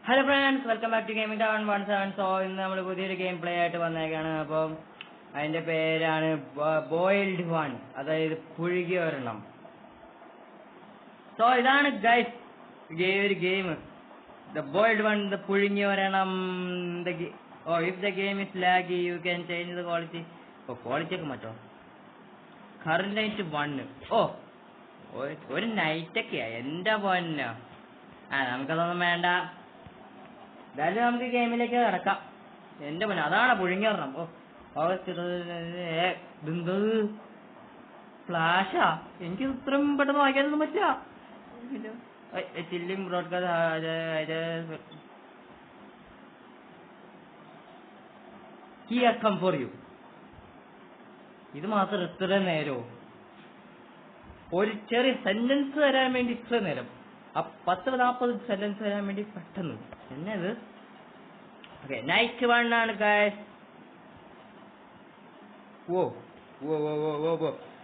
Hello friends, welcome back to gaming town 17. So ഇന്ന് നമ്മൾ പുതിയൊരു ഗെയിം പ്ലേ ആയിട്ട് വന്നേക്കാണ്. അപ്പം അതിന്റെ പേരാണ് ബോയിൽഡ് വൺ, അതായത് പുഴുകിയ ഒരെണ്ണം. സോ ഇതാണ് ഗൈസ് ഒരു game, the boiled one, the പുഴുങ്ങിയ ഒരെണ്ണം. If the game is laggy you can change the quality. Quality ഒക്കെ മാറ്റോ. Current night 1. ഒരു നൈറ്റൊക്കെയാ എന്റെ പോന്നാ. നമുക്കതൊന്നും വേണ്ട. എന്തായാലും നമുക്ക് ഗെയിമിലേക്ക് കിടക്കാം. എന്റെ പൊന്നെ, അതാണ് പുഴുങ്ങി വരണം. ഫ്ലാഷാ, എനിക്ക് ഇത്രയും പെട്ടെന്ന് വായിക്കാനൊന്നും പറ്റില്ല. Chilling broadcast come for you. ഇത് മാത്രം ഇത്ര നേരോ? ഒരു ചെറിയ സെന്റൻസ് തരാൻ വേണ്ടി ഇത്ര നേരം? 10-40 സെന്റൻസ് തരാൻ വേണ്ടി പെട്ടെന്ന് എന്നത്. ഓക്കെ, നൈറ്റ് 1 ആണ് guys.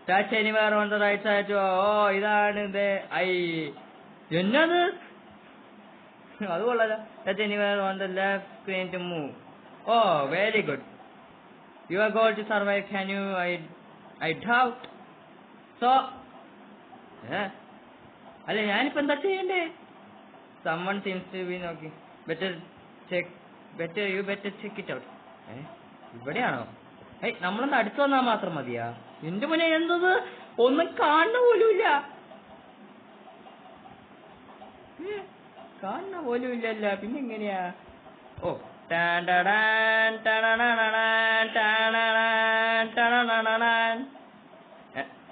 Touch anywhere on the right side. ഇതാണ് എന്നത്. അത് കൊള്ളാലോ. Touch anywhere on the left screen to move. Very good. You are goal to survive. Can you? I doubt so. അല്ല, ഞാനിപ്പോ എന്താ ചെയ്യണ്ടേ? someone seems to be knocking. better check it out. ഇവിടെയാണോ? നമ്മളൊന്ന് അടുത്ത് വന്നാൽ മാത്രം മതിയാ? എന്റെ മുന്നേ എന്തത് ഒന്നും കാണുന്ന പോലുമില്ല. കാണുന്ന പോലും ഇല്ലല്ല, പിന്നെ എങ്ങനെയാ?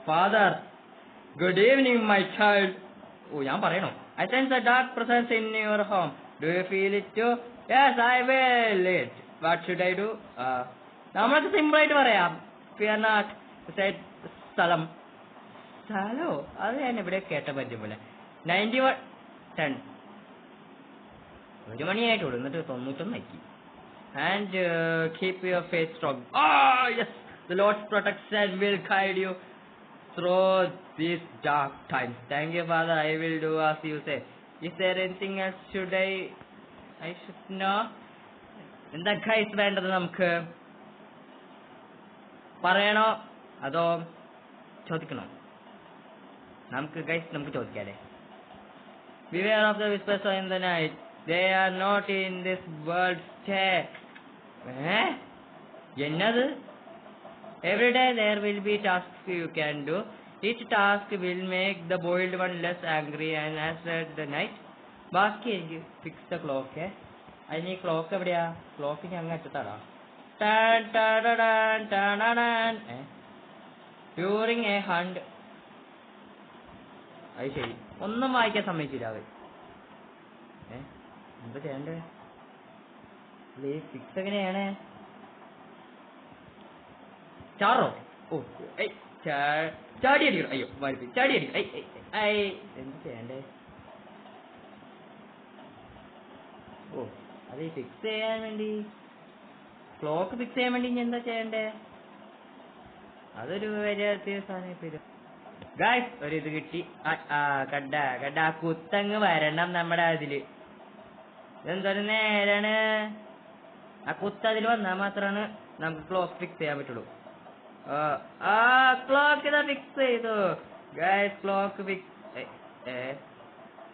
Father, good evening my child. ഞാൻ പറയണോ? I sense a dark presence in your home. Do you feel it too? Yes, I will it. What should I do? നമ്മൾക്ക് സിമ്പിൾ ആയിട്ട് പറയാം. Fear not. സ്ഥലോ അത് ഞാൻ ഇവിടെ കേട്ട പറ്റും പോലെ. 91:10. 1 മണിയായിട്ടുള്ളൂ, എന്നിട്ട് 91 ആക്കി. And keep your faith strong. Yes, the Lord's protection will guide you through these dark times. Thank you, Father. I will do as you say. Is there anything else I should know? എന്താ guys വേണ്ടത്? നമുക്ക് പറയണോ അതോ ചോദിക്കണോ? നമുക്ക് ചോദിക്കാല്ലേ. Beware of the whispers in the night. They are not in this world. Stay. എന്നത്? Every day there will be tasks you can do. Each task will make the boiled one less angry and as the night. ബാക്കി എനിക്ക് fix the clock. അതിന് ഈ clock എവിടെയാ? Clock ഞാൻ അറ്റത്താടാ. During a hunt. അത് ശരി, ഒന്നും വായിക്കാൻ സമ്മതിച്ചില്ല അത്. എന്താ ചെയ്യണ്ടേ? ഫിക്സ് എങ്ങനെയാണ്? ചാറോ? ചാടി അടിക്കണം. അയ്യോ, ചാടി അടിക്കണം. എന്ത് ചെയ്യണ്ടേ? അത് ഫിക്സ് ചെയ്യാൻ വേണ്ടി, ക്ലോക്ക് ഫിക്സ് ചെയ്യാൻ വേണ്ടി ഇനി എന്താ ചെയ്യണ്ടേ? അതൊരു വലിയ സാധനം. ഗായ്സ്, ഒരു ഇത് കിട്ടി. കണ്ട കുത്തങ്ങ് വരണം നമ്മുടെ അതില്. ഇതെന്തൊരു നേരാണ്. ആ കുത്തതിൽ വന്നാൽ മാത്രമാണ് നമുക്ക് ക്ലോക്ക് ഫിക്സ് ചെയ്യാൻ പറ്റുള്ളൂ. ക്ലോക്ക് ഇതാ ഫിക്സ് ചെയ്തു ഗൈസ്. Clock fix.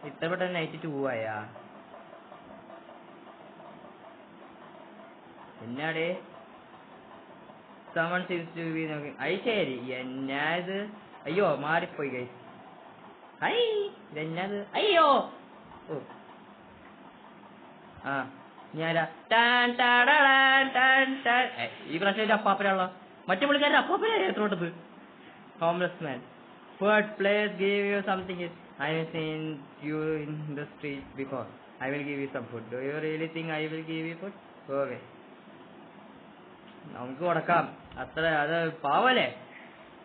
ഇത്ര പെട്ടെന്ന് നൈറ്റ് 2 ആയാ? എന്നാടേ? someone seems to be knocking. ശരി, എന്നാ ഇത്? അയ്യോ, മാറിപ്പോയി ഗൈസ്. ഇതെന്നത്? അയ്യോ, ഞാനാ. ഈ പ്രാവശ്യം അപ്പാപ്പനാണല്ലോ. മറ്റു പുള്ളിക്കാരുടെ അപ്പാപ്പനാ എത്രോട്ടത്. Homeless man. What place gave you something? I have seen you in the street before. I will give you some food. Do you really think I will give you food? Okay. നമുക്ക് കൊടുക്കാം. അത് പാവല്ലേ?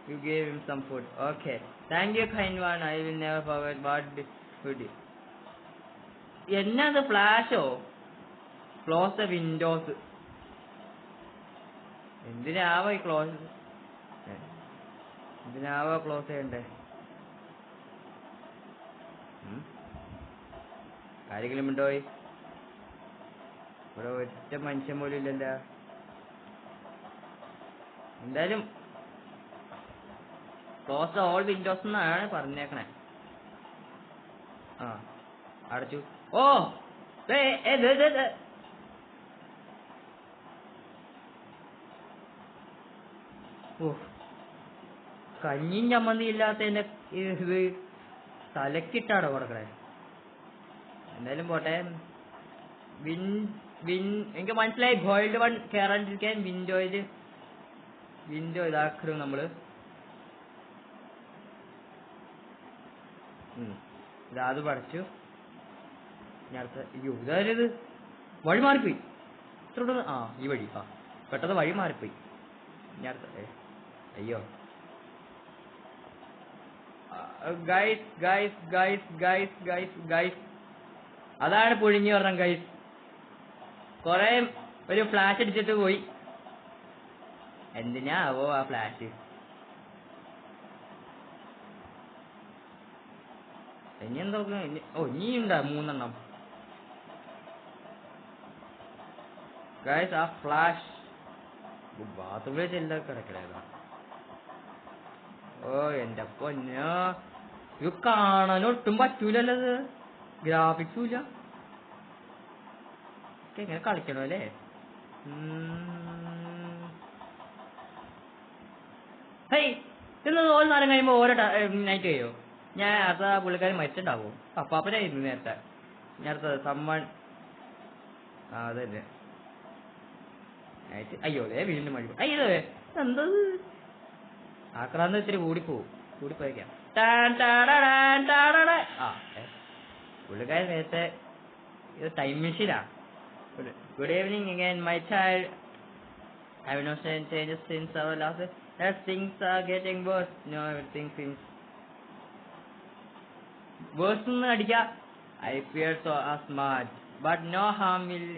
You gave him some food. Okay. Thank you, kind one. I will never forget what food. എന്നത്? ഫ്ലാഷോ? Close the windows. എന്തിനാവോ ഈ close? എന്തിനാവോ close ചെയ്യണ്ടേ? ആരെങ്കിലും ഉണ്ടോ? ഇവിടെ ഒറ്റ മനുഷ്യൻ പോലും ഇല്ലല്ലോ. എന്തായാലും ക്ലോസ് ഓൾ വിൻഡോസ് എന്നാണ് പറഞ്ഞേക്കണേ. ആ അടച്ചു. ഓ കഞ്ഞിയും ചമ്മന്തി ഇല്ലാത്തതിന്റെ ഇത് തലക്കിട്ടാടോ കൊടുക്കണേ. എന്തായാലും പോട്ടെ. എനിക്ക് മനസ്സിലായി ഗോൾഡ് 1 കയറാണ്ടിരിക്കാൻ വിൻഡോ ഇതാക്കണം നമ്മള്. ഇതാത് പഠിച്ചു. ഞാൻ അടുത്ത ഇതായത് വഴി മാറിപ്പോയി. ഈ വഴി പെട്ടെന്ന് വഴി മാറിപ്പോയി. ഞാൻ അടുത്ത അയ്യോ ഗൈസ് അതാണ് പുഴുങ്ങി പറഞ്ഞ ഗൈസ്. കൊറേ ഒരു ഫ്ലാഷ് അടിച്ചിട്ട് പോയി. എന്തിനാവോ ആ ഫ്ലാഷ്? ഇനി എന്തോ ഇനിയുണ്ടാ 3 എണ്ണം ഗൈസ്. ആ ഫ്ലാഷ് ബാത്റൂമിൽ ചെല്ലാൻ കിടക്കണേതാ. ഓ എന്റെ പൊന്നോ, ഇത് കാണാൻ ഒട്ടും പറ്റൂലല്ലത്. ഗ്രാഫിക്സും ഇല്ല. എങ്ങനെ കളിക്കണോ അല്ലേ? ഓരോ നേരം കഴിയുമ്പോ ഓരോ നൈറ്റ് കഴിയോ? ഞാൻ അടുത്ത പുള്ളിക്കാരൻ മരിച്ചിട്ടുണ്ടാവും. അപ്പാപ്പനായിരുന്നു നേരത്തെ. ഞാൻ അടുത്തത് സമ്മൺ. അതന്നെ. അയ്യോ വീണ്ടും മഴ. അയ്യോ എന്തത് ആക്രാന്തം ഇത്തിരി കൂടിപ്പോയേക്കാം. പുള്ളിക്കാരൻ നേരത്തെ ഇത് time മെഷീനാ. Good evening again, my child. I have no changes since our last. As things are getting worse. No, everything seems worse than Adika. I fear so smart, but no harm will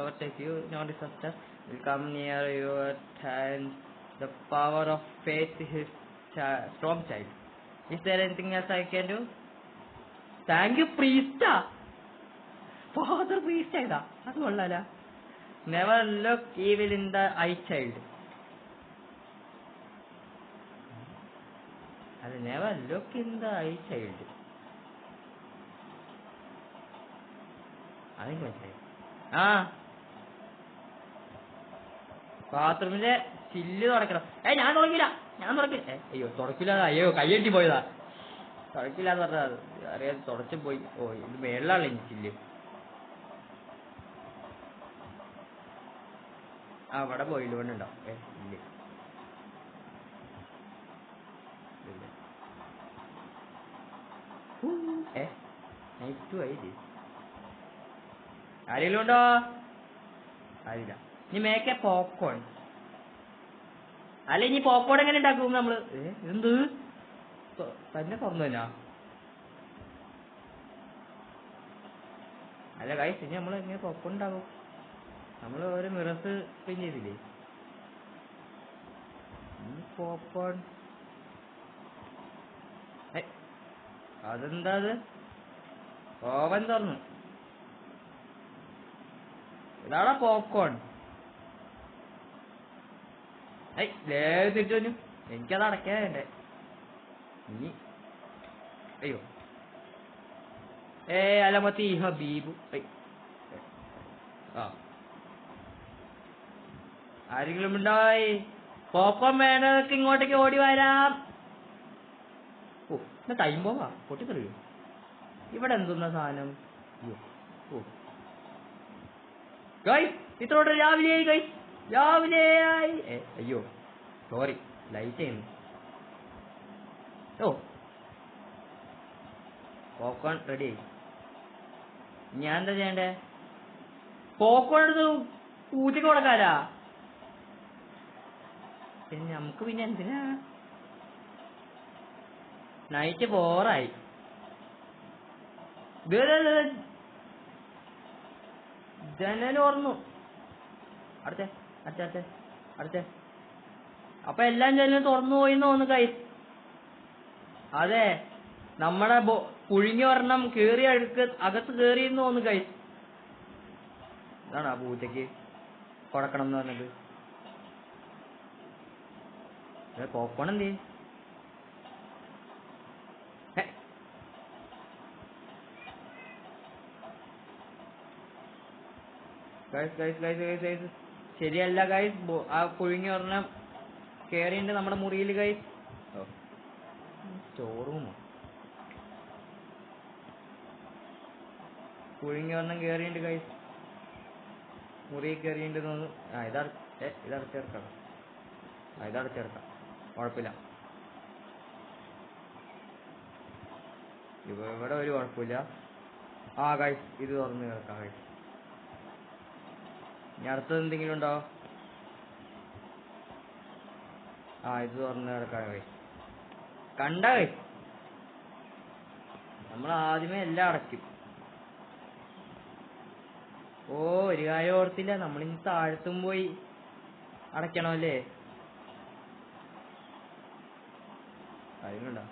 overtake you. No disaster will come near your hands. The power of faith is strong, child. Is there anything else I can do? Thank you, priest. Father priest ayda. Adu kollala. Never look evil in the eye, child. Never look in the eye, child. അതെനിക്ക് മനസ്സിലായി. ബാത്റൂമിലെ ചില്ല് തുടക്കണം. ഞാൻ തുടക്കില്ല. അയ്യോ തുടക്കില്ല. അയ്യോ കയ്യെട്ടി പോയതാ. തുടക്കില്ലാന്ന് പറഞ്ഞാ അറിയാതെ തുടച്ചു പോയി. ഇത് മേളിലാണല്ലോ ഇനി ചില്ല്. അവിടെ പോയില്ല കൊണ്ടുണ്ടാവും. ഇല്ല ആരെങ്കിലും ഉണ്ടോ? അറിയില്ല. ഇനി മേക്കെ പോപ്കോൺ. അല്ല ഇനി പോപ്കോൺ എങ്ങനെ ഉണ്ടാക്കും നമ്മള്? എന്ത് തന്നെ തുറന്നു തന്നാ? അല്ല ഗൈസ്, ഇനി നമ്മൾ എങ്ങനെ പോപ്കോൺ ഉണ്ടാകും? നമ്മൾ ഒരു മിറസ് ക്ലീൻ ചെയ്തില്ലേ? പോപ്കോൺ അതെന്താ? അത് ഓവൻ തുറന്നു. ഇതാടാ പോപ്കോൺ. തിരിച്ചു വന്നു. എനിക്കത് അടയ്ക്കാനുണ്ടേ. ഇനി അയ്യോ അലമത്തി ഹബീബു. ആരെങ്കിലും ഉണ്ടായി? പോപ്കോൺ വേണ്ടവർക്ക് ഇങ്ങോട്ടേക്ക് ഓടി വരാം. ടൈം പോവാ പൊട്ടിത്തെറിയോ? ഇവിടെ എന്തുന്ന സാധനം? ഇത്രോട്ട് രാവിലെയായി ഗൈസ്, രാവിലെയായി. അയ്യോ സോറി, ലൈറ്റ് ചെയ്യുന്നു. പോപ്കോൺ റെഡി ആയി. ഞാൻ എന്താ ചെയ്യണ്ടേ? പോപ്കോൺ എടുത്ത് ഊറ്റി കൊടുക്കാരാ? പിന്നെ നമുക്ക് പിന്നെ എന്തിനാ? നൈറ്റ് ബോറായി. ജനൽ ഓർന്നു. അടുത്തേ അപ്പൊ എല്ലാം ജനലും തുറന്നു പോയിന്ന് തോന്നുന്നു ഗൈസ്. അതെ, നമ്മളെ പുഴുങ്ങി ഒരെണ്ണം കേറി അകത്ത് കേറിയെന്ന് തോന്നുന്നു ഗൈസ്. ഇതാണ് ആ പൂച്ചക്ക് കൊടുക്കണം എന്ന് പറഞ്ഞത്. പോപ്കോൺ എന്ത് ശരിയല്ല ഗൈസ്. ആ പുഴുങ്ങി ഒരെണ്ണം കേറിയുണ്ട് നമ്മുടെ മുറിയിൽ ഗൈസ്. സ്റ്റോർ റൂമോ? പുഴുങ്ങി ഒരെണ്ണം കേറിയുണ്ട് ഗൈസ്, മുറിയിൽ കയറിയുണ്ട് തോന്നുന്നു. ഇതടച്ചെടുക്കാം, ഇതടച്ചെടുക്കാം, കുഴപ്പമില്ല. ഇവിടെ ഒരു കുഴപ്പമില്ല. ഗൈസ് ഇത് തുറന്ന് കിടക്കാം ഗൈസ്. ഇനി അടുത്തത് എന്തെങ്കിലും ഉണ്ടോ? ഇത് തുറന്ന് കിടക്കാം ഗൈസ്. കണ്ട ഗൈസ്, നമ്മൾ ആദ്യമേ എല്ലാം അടയ്ക്കും. ഒരു കാര്യം ഓർത്തില്ല, നമ്മളിനി താഴത്തും പോയി അടയ്ക്കണമല്ലേ? കാര്യങ്ങളുണ്ടോ?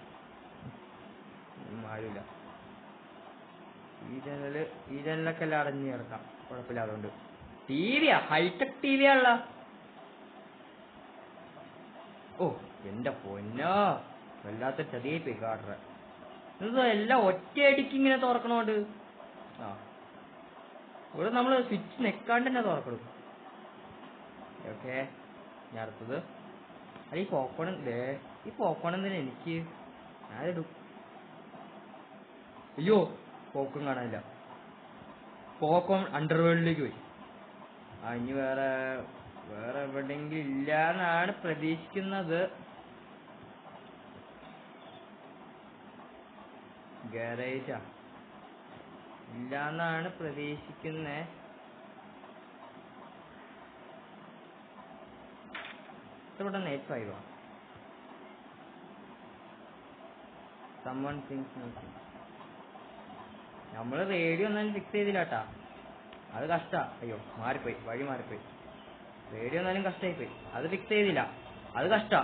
ആരുമില്ല. ഈ ജനലൊക്കെ എല്ലാം അടഞ്ഞു കിടക്കാം, കുഴപ്പമില്ല. അതുകൊണ്ട് ടിവിയാ, ഹൈടെക് ടിവിയാണല്ലോ. എന്റെ പൊന്നോ, വല്ലാത്ത ചതിയായി പോയി കാട്ടറ. എല്ലാം ഒറ്റയടിക്ക് ഇങ്ങനെ തുറക്കണോണ്ട് ഇവിടെ നമ്മള് സ്വിച്ച് നെക്കാണ്ട് തന്നെ തുറക്കണം. ഓക്കെ, ഞാൻ അടുത്തത്. ഈ പോപ്കോൺ എന്തിനാ എനിക്ക്? ഞാനിടും. അയ്യോ, പോപ്കോൺ കാണാനില്ല. പോപ്കോൺ അണ്ടർവേൾഡിലേക്ക് പോയി. ഇനി വേറെ എവിടെയെങ്കിലും ഇല്ല എന്നാണ് പ്രതീക്ഷിക്കുന്നത്. ഗാരേജാ ഇല്ലാന്നാണ് പ്രതീക്ഷിക്കുന്നേ. ഇവിടെ നൈറ്റ് 5 നമ്മള് റേഡിയോ ഒന്നും ഫിക്സ് ചെയ്തില്ലാട്ടാ, അത് കഷ്ടാ. അയ്യോ, മാറിപ്പോയി, വഴി മാറിപ്പോയി. റേഡിയോ എന്നാലും കഷ്ടായിപ്പോയി, അത് ഫിക്സ് ചെയ്തില്ല, അത് കഷ്ടാ.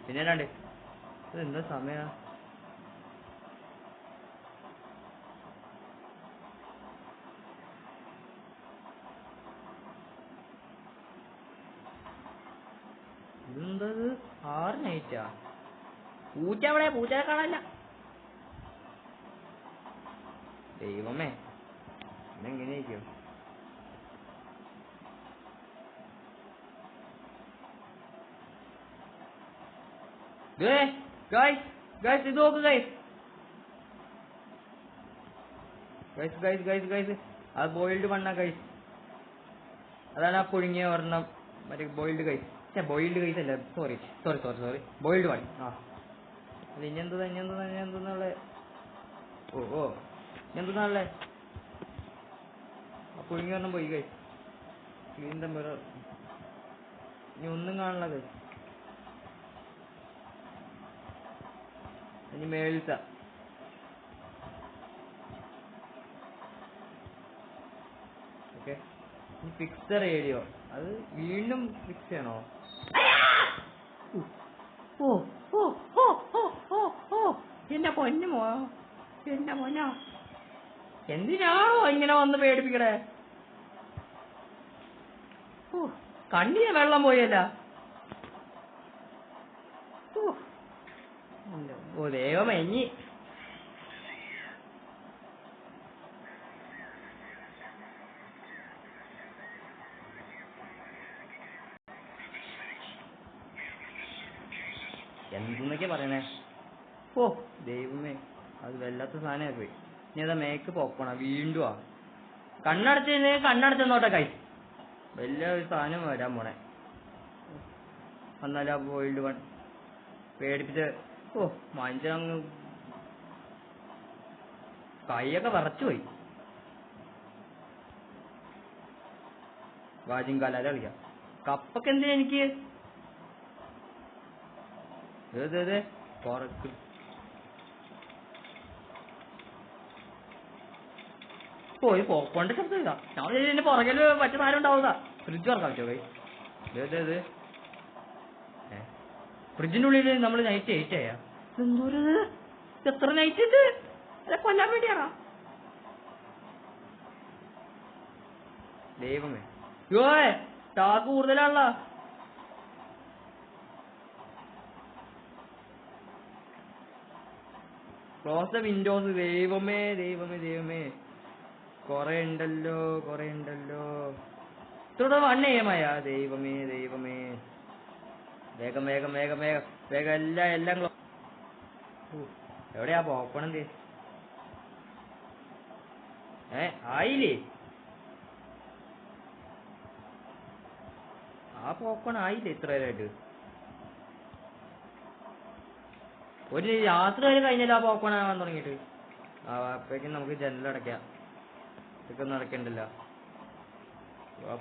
പിന്നെ ഇത് എന്താ സമയം? ഇതെന്തത് 6 നൈറ്റാ? പൂച്ച എവിടെ? പൂച്ചയെ കാണാനില്ല. ദൈവമേ, ഇതെങ്ങനെയായിരിക്കും? ഇത് നോക്ക് ഗൈസ്. അത് ബോയിൽഡ് മണ്ണാ ഗൈസ്. അതാണ് ആ പുഴുങ്ങിയ ഒരെണ്ണം, മറ്റേ ബോയിൽഡ് ഗൈസ്. ബോയിൽഡ് ഗൈസ് അല്ല, സോറി, ബോയിൽഡ് മൺ. അത് ഇനിയെന്താ പുഴുങ്ങി ഒരെണ്ണം പോയി ഗൈസ്. Clean the mirror. ഇനി ഒന്നും കാണില്ല ഗൈസ്. ഇനി മേളിലത്തെ ഓക്കെ. ഇനി ഫിക്സ് ദ റേഡിയോ. അത് വീണ്ടും ഫിക്സ് ചെയ്യണോ? എന്റെ പൊന്നോ, എന്തിനാണോ ഇങ്ങനെ വന്ന് പേടിപ്പിക്കണേ? കണ്ണിന് വെള്ളം പോയല്ല. ദൈവമേ, ഇനി എന്തെന്നൊക്കെ പറയണേ? ദൈവമേ, അത് വല്ലാത്ത സാധനമായി പോയി. ഇനി അതാ മേക്ക് പോക്കണ വീണ്ടും കണ്ണടച്ചെന്നോട്ടെ കൈ. വലിയ ഒരു സാധനം വരാൻ പോണേ. വന്നാലാ ബോയിൽഡ് വൺ പേടിപ്പിച്ച് മനുഷ്യനങ്ങ് കൈയൊക്കെ വിറച്ചുപോയി. വാജിം കാലാല കളിക്കാം. കപ്പൊക്കെ എന്തിനാ എനിക്ക്? പോയി പോപ്കോണിന്റെ ശബ്ദം ഇതാ. ഞാൻ ഇതിന്റെ പുറകില് മറ്റു സാധനം ഉണ്ടാവുക. ഫ്രിഡ്ജ് തുറക്കാൻ പറ്റുമോ കൈ? ഫ്രിഡ്ജിന്റെ ഉള്ളിൽ നമ്മൾ നൈറ്റ് 8 ആയാ? എത്ര നൈറ്റ് ഉണ്ട്? അല്ല, കൊല്ലാൻ വേണ്ടിയാണോ? ദൈവമേ യോ ടാക്ക് കൂടുതലാണല്ലോ. Close the windows. ദൈവമേ ദൈവമേ ദൈവമേ, കൊറേ ഉണ്ടല്ലോ. ഇത്രൂടെ 1 AM ആയാ? ദൈവമേ ദൈവമേ, വേഗം വേഗം വേഗം വേഗം വേഗം എല്ലാം എവിടെയാ പോക്കണെന്ത്? ആയില്ലേ? ആ പോക്കൺ ആയില്ലേ ഇത്ര നേരമായിട്ട്? ഒരു രാത്രി വരെ കഴിഞ്ഞല്ലോ ആ പോക്കൺ ആവാൻ തുടങ്ങിയിട്ട്. അപ്പോഴേക്കും നമുക്ക് ജനലടയ്ക്കാം. ഇതൊക്കെ ഒന്നും അടയ്ക്കണ്ടല്ലോ.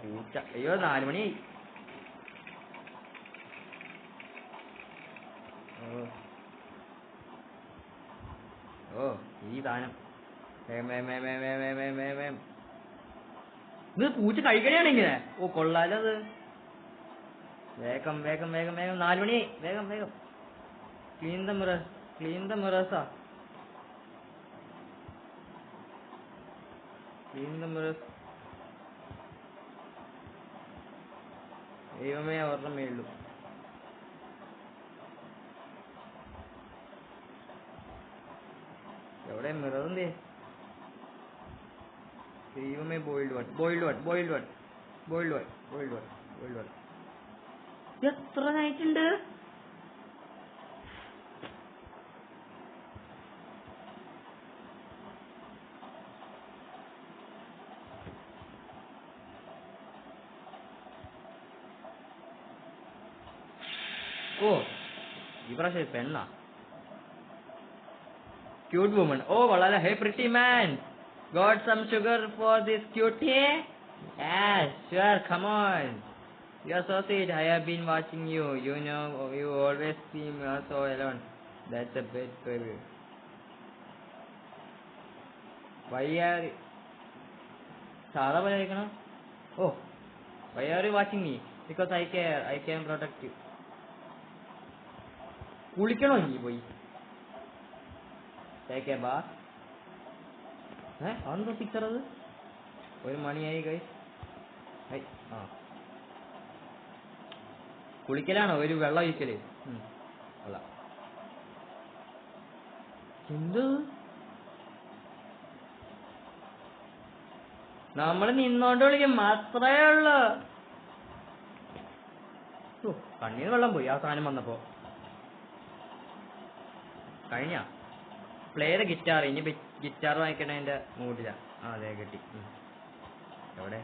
പൂച്ച. അയ്യോ 4 മണിയായി. ഓ ഈ സാധനം ഇത് പൂച്ച കഴിക്കണേണ് ഇങ്ങനെ. ഓ കൊള്ളാലോ അത്. വേഗം വേഗം വേഗം വേഗം 4 മണിയായി. വേഗം വേഗം ക്ലീൻ ദ മിറേഴ്സാ. Clean the mirrors. ദൈവമേ അവരുടെ മേളിലും. എവിടെ മിററിന്റെ? ദൈവമേ ബോയിൽഡ് വൺ. എത്ര നൈറ്റ് ഉണ്ട്? ഓ ഈ പ്രാവശ്യം പെണ്ണാ. Cute woman. ഓ കൊള്ളാല. Hey pretty man, got some sugar for this cutie? Yes, sure, come on. You are so sweet. I have been watching you. You know, you always seem so alone. That's a bit baby. Why are സാധാ പോലെ കഴിക്കണം? ഓ why are you watching me? Because I care. I can protect you. കുളിക്കണോ ഇനി പോയി? അതെന്താ picture അത്? 1 മണിയായി guys. ആ കുളിക്കലാണോ? ഒരു വെള്ളം ഒഴിക്കല്? അല്ല എന്ത്? നമ്മള് നിന്നോണ്ട് വിളിക്കും അത്രേ ഉള്ളു. കണ്ണീന്ന് വെള്ളം പോയി ആ സാധനം വന്നപ്പോ. കഴിഞ്ഞ പ്ലേ ദ ഗിറ്റാർ. ഇനി ഗിറ്റാർ വാങ്ങിക്കണതിന്റെ മൂഡിലാ. അതെ കിട്ടി. എവിടെ?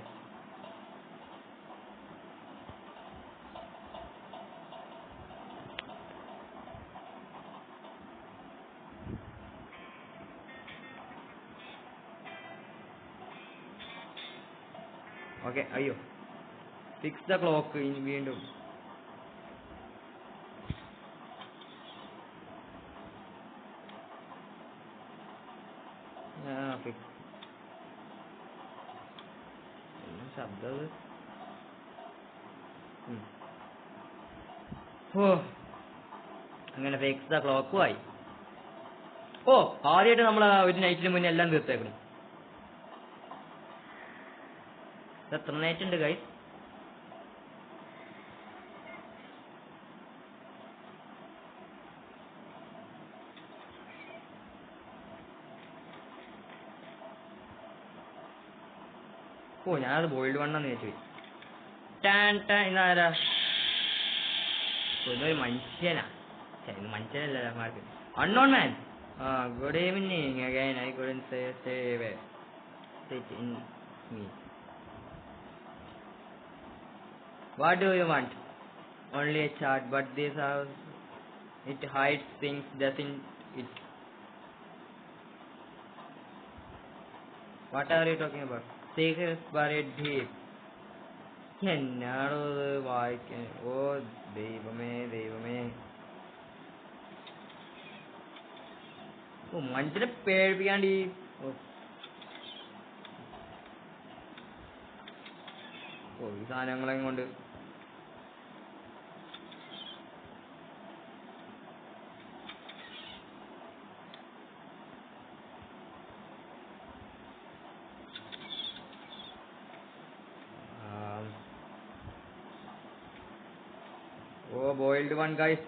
ഓക്കെ. അയ്യോ ഫിക്സ് ദ ക്ലോക്ക്. ഇനി വീണ്ടും ശബ്ദം. ഓ അങ്ങനെ ഫിക്സ് ദ ക്ലോക്കും ആയി. ഓ ആദ്യമായിട്ട് നമ്മൾ ഒരു നൈറ്റിന് മുന്നേ എല്ലാം തീർത്തേക്കണം. എത്ര നൈറ്റ് ഉണ്ട് ഗൈസ്? ഓ ഞാനത് ബോയിൽഡ് വണ്ണെന്ന് ചോദിച്ചു. ഇതാരാ? ഒരു മനുഷ്യനാ. മനുഷ്യനല്ല mark. Unknown man. Good evening again. I couldn't stay away. Sit in me. What do you want? Only a chat, but this house, it hides things, doesn't it? What are you talking about? Secrets buried deep. എന്നാണോ വായിക്കാൻ? ഓ ദൈവമേ ദൈവമേ. ഓ മനുഷ്യനെ പേടിപ്പിക്കാണ്ട് ഈ സാധനങ്ങളെയും കൊണ്ട്. ഓ boiled one guys.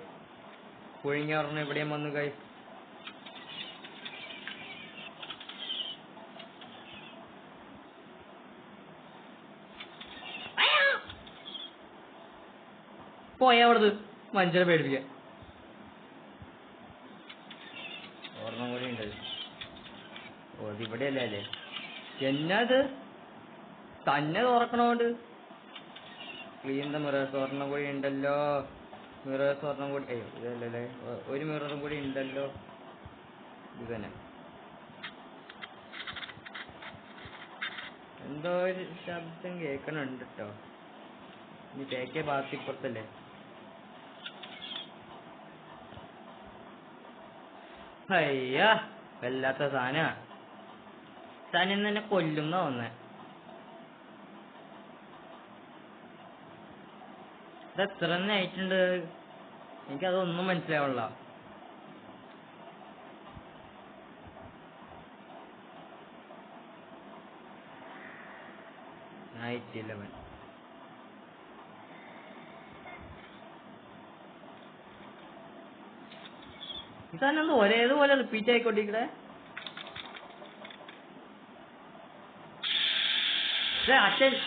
പുഴുങ്ങി പറഞ്ഞു ഇവിടെയും വന്നു ഗൈസ്. പോയാ അവിടുന്ന് മനുഷ്യനെ പേടിപ്പിക്കാൻ. ഓർമ്മ കൂടി ഉണ്ട്. ഓ അത് ഇവിടെയല്ലേ അല്ലേ? എന്നത് തന്നെ തുറക്കണോണ്ട് ക്ലീൻ ദ മിറേഴ്സ്. ഒരെണ്ണം കൂടി ഉണ്ടല്ലോ. മിറേഴ്സ് ഒരെണ്ണം കൂടി. അയ്യോ ഇതല്ലേ, ഒരു മിററും കൂടി ഉണ്ടല്ലോ. ഇത് തന്നെ. എന്തോ ഒരു ശബ്ദം കേൾക്കണുണ്ട് കേട്ടോ. ഇനി കേക്കിയ ഭാഗത്ത് ഇപ്പുറത്തല്ലേ? അയ്യാ വല്ലാത്ത സാധന. സാധനം തന്നെ കൊല്ലുന്ന തോന്നേ. ഇത് എത്ര തന്നെ ആയിട്ടുണ്ട്? എനിക്കതൊന്നും മനസ്സിലാവണില്ല. നൈറ്റ് 11. ഇതാണെന്ന് ഒരേതുപോലെ റിപ്പീറ്റ് ആയിക്കൊണ്ടിരിക്കണേ.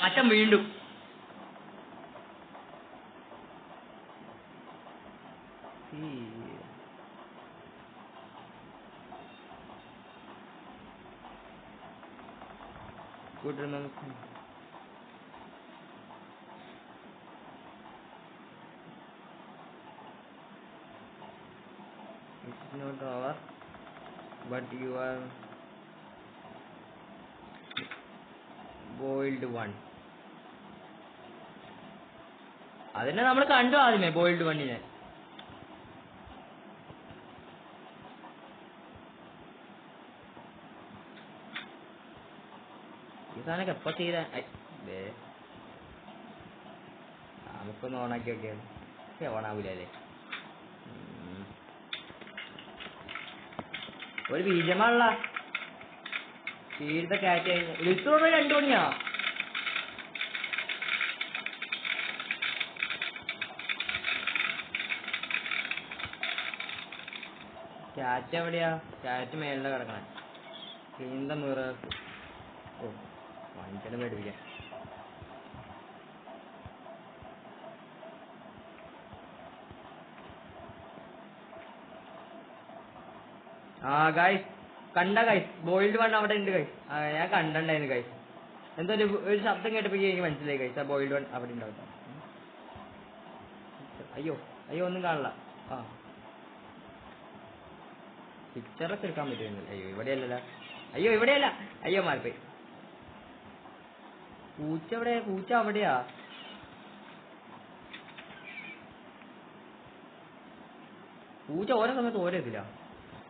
അച്ഛൻ വീണ്ടും Good remember. It's not our, but you are boiled one. അതിനെ നമ്മൾ കണ്ടു ആദ്യമേ ബോയിൽഡ് വണ്ണിനെ. ഈ സാധനമൊക്കെ എപ്പോ ചെയ്ത നമുക്കൊന്ന് ഓണാക്കി നോക്കിയാൽ ഓണാവൂലേ? ഒരു ബീജമാണല്ല തീരത്തെ കാറ്റ്. ലിസ്റ്റോട് 2 മണിയാ. ക്യാറ്റ് എവിടെയാ? ക്യാറ്റ് മേളിലെ കിടക്കണേ. Clean the mirrors. ഓ മനുഷ്യനെ പേടിപ്പിക്കാൻ. ആ ഗൈസ് കണ്ട ഗൈസ്, ബോയിൽഡ് വൺ അവിടെ ഉണ്ട് ഗൈസ്. ഞാൻ കണ്ടിട്ടുണ്ടായിരുന്നു ഗൈസ്. എന്തോ ഒരു ശബ്ദം കേട്ടപ്പോ എനിക്ക് മനസ്സിലായി ഗൈസ്, ആ ബോയിൽഡ് വൺ അവിടെ ഉണ്ടാവും. അയ്യോ ഒന്നും കാണില്ല. ആ പിക്ചറൊക്കെ എടുക്കാൻ പറ്റുന്നില്ല. ഇവിടെയല്ലല്ലോ. ഇവിടെയല്ല. മാറിപ്പോയി. പൂച്ച എവിടെ? പൂച്ച അവിടെയാ. പൂച്ച ഓരോ സമയത്ത് ഓരോ ഇതില്ല.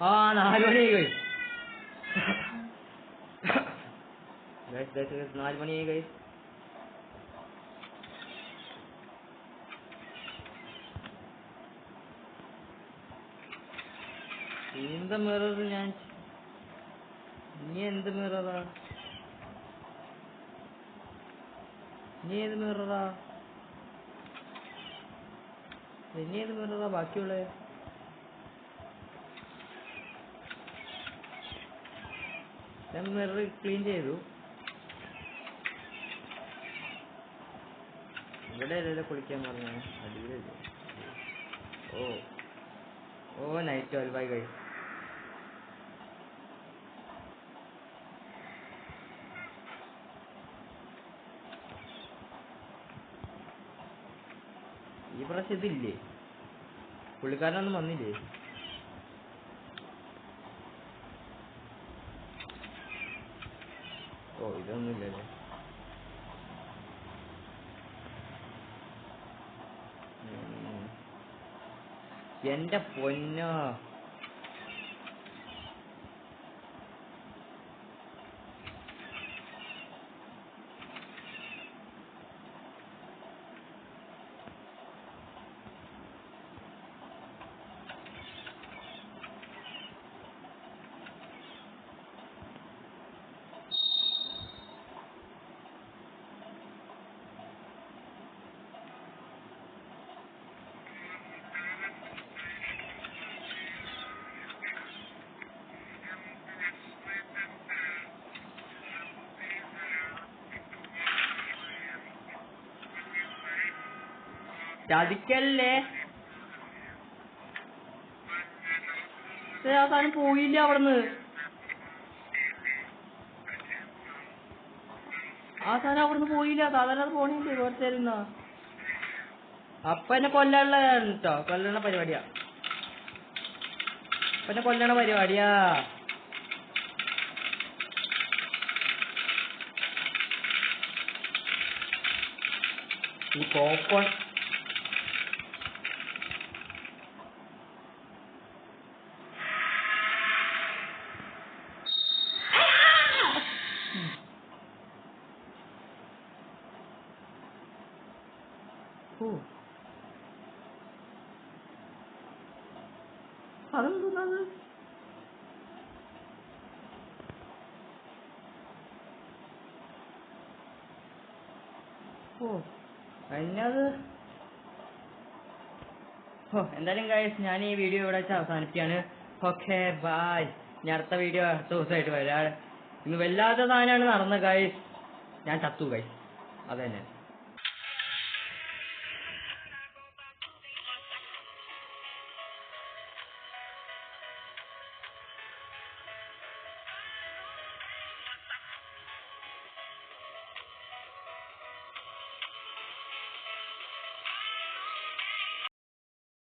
4 മണിയായി ഗൈസ്. 4 മണിയായി ഗൈസ്. എന്ത് മിറർ? ഞാൻ നീ എന്ത് മിററാ? നീ ഏത് മിററാ? ബാക്കിയുള്ള ഞാൻ മിറർ ക്ലീൻ ചെയ്തു. ഇവിടെ അല്ലല്ലോ കുളിക്കാൻ പറഞ്ഞ. അടിയിലല്ലേ? ഓ നൈറ്റ് 12 ആയി ഗൈസ്. ഈ പ്രാവശ്യം ഇതില്ലേ? പുള്ളിക്കാരനൊന്നും വന്നില്ലേ? ഇതൊന്നുമില്ലല്ലേ? എന്റെ പൊന്നോ, ചതിക്കല്ലേ. ആ സാധനം പോയില്ല അവിടുന്ന്. ആ സാധനം അവിടുന്ന് പോയില്ല. സാധാരണ അത് പോണില്ലേ കുറച്ചേരുന്ന. അപ്പൊ എന്നെ കൊല്ലാനുള്ള കേട്ടോ, കൊല്ലണ പരിപാടിയാ. അപ്പൊ എന്നെ കൊല്ലണ പരിപാടിയാ. ഈ കോപ്പൺ അതെന്തുന്നത്? അതിനത് എന്തായാലും ഗൈസ് ഞാൻ ഈ വീഡിയോ ഇവിടെ വെച്ച് അവസാനിപ്പിക്കുകയാണ്. Okay bye. ഞാൻ അടുത്ത വീഡിയോ അടുത്ത ദിവസമായിട്ട് വരാം. ഇന്ന് വല്ലാത്ത സാധനമാണ് നടന്നത് ഗൈസ്. ഞാൻ ചത്തു ഗൈസ്. അത് തന്നെ.